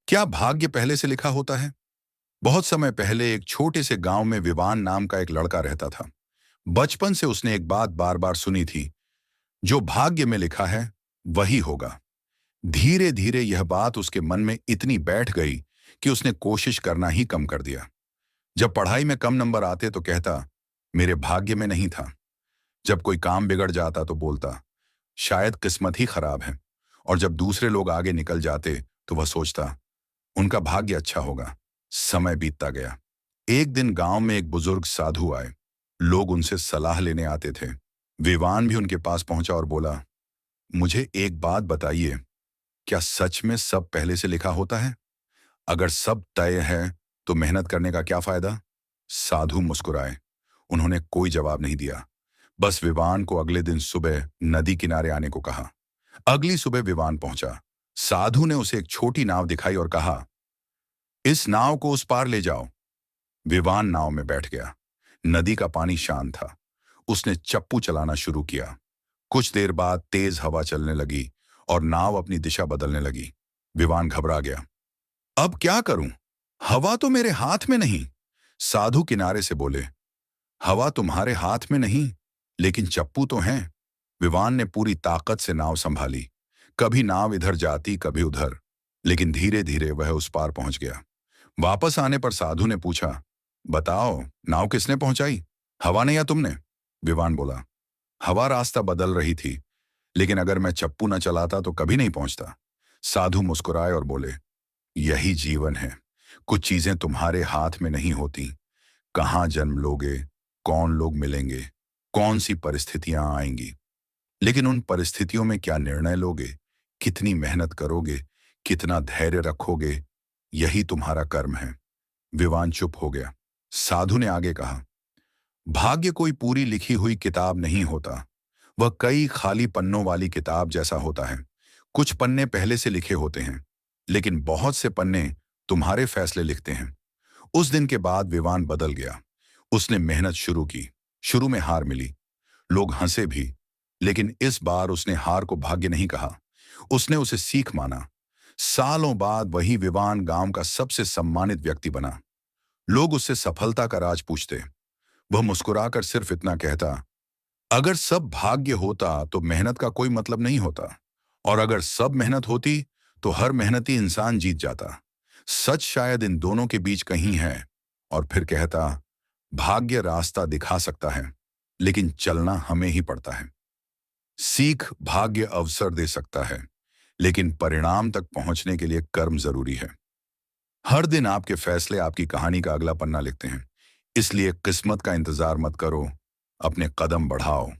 क्या भाग्य पहले से लिखा होता है? बहुत समय पहले एक छोटे से गांव में विवान नाम का एक लड़का रहता था। बचपन से उसने एक बात बार बार सुनी थी, जो भाग्य में लिखा है वही होगा। धीरे धीरे यह बात उसके मन में इतनी बैठ गई कि उसने कोशिश करना ही कम कर दिया। जब पढ़ाई में कम नंबर आते तो कहता, मेरे भाग्य में नहीं था। जब कोई काम बिगड़ जाता तो बोलता, शायद किस्मत ही खराब है। और जब दूसरे लोग आगे निकल जाते तो वह सोचता, उनका भाग्य अच्छा होगा। समय बीतता गया। एक दिन गांव में एक बुजुर्ग साधु आए। लोग उनसे सलाह लेने आते थे। विवान भी उनके पास पहुंचा और बोला, मुझे एक बात बताइए, क्या सच में सब पहले से लिखा होता है? अगर सब तय है तो मेहनत करने का क्या फायदा? साधु मुस्कुराए। उन्होंने कोई जवाब नहीं दिया। बस विवान को अगले दिन सुबह नदी किनारे आने को कहा। अगली सुबह विवान पहुंचा। साधु ने उसे एक छोटी नाव दिखाई और कहा, इस नाव को उस पार ले जाओ। विवान नाव में बैठ गया। नदी का पानी शांत था। उसने चप्पू चलाना शुरू किया। कुछ देर बाद तेज हवा चलने लगी और नाव अपनी दिशा बदलने लगी। विवान घबरा गया। अब क्या करूं? हवा तो मेरे हाथ में नहीं। साधु किनारे से बोले, हवा तुम्हारे हाथ में नहीं, लेकिन चप्पू तो हैं। विवान ने पूरी ताकत से नाव संभाली। कभी नाव इधर जाती, कभी उधर, लेकिन धीरे धीरे वह उस पार पहुंच गया। वापस आने पर साधु ने पूछा, बताओ, नाव किसने पहुंचाई, हवा ने या तुमने? विवान बोला, हवा रास्ता बदल रही थी, लेकिन अगर मैं चप्पू न चलाता तो कभी नहीं पहुंचता। साधु मुस्कुराए और बोले, यही जीवन है। कुछ चीजें तुम्हारे हाथ में नहीं होती। कहाँ जन्म लोगे, कौन लोग मिलेंगे, कौन सी परिस्थितियां आएंगी, लेकिन उन परिस्थितियों में क्या निर्णय लोगे, कितनी मेहनत करोगे, कितना धैर्य रखोगे, यही तुम्हारा कर्म है। विवान चुप हो गया। साधु ने आगे कहा, भाग्य कोई पूरी लिखी हुई किताब नहीं होता। वह कई खाली पन्नों वाली किताब जैसा होता है। कुछ पन्ने पहले से लिखे होते हैं, लेकिन बहुत से पन्ने तुम्हारे फैसले लिखते हैं। उस दिन के बाद विवान बदल गया। उसने मेहनत शुरू की। शुरू में हार मिली, लोग हंसे भी, लेकिन इस बार उसने हार को भाग्य नहीं कहा। उसने उसे सीख माना। सालों बाद वही विवान गांव का सबसे सम्मानित व्यक्ति बना। लोग उससे सफलता का राज पूछते। वह मुस्कुराकर सिर्फ इतना कहता, अगर सब भाग्य होता तो मेहनत का कोई मतलब नहीं होता, और अगर सब मेहनत होती तो हर मेहनती इंसान जीत जाता। सच शायद इन दोनों के बीच कहीं है। और फिर कहता, भाग्य रास्ता दिखा सकता है, लेकिन चलना हमें ही पड़ता है। सीख भाग्य अवसर दे सकता है, लेकिन परिणाम तक पहुंचने के लिए कर्म जरूरी है। हर दिन आपके फैसले आपकी कहानी का अगला पन्ना लिखते हैं। इसलिए किस्मत का इंतजार मत करो, अपने कदम बढ़ाओ।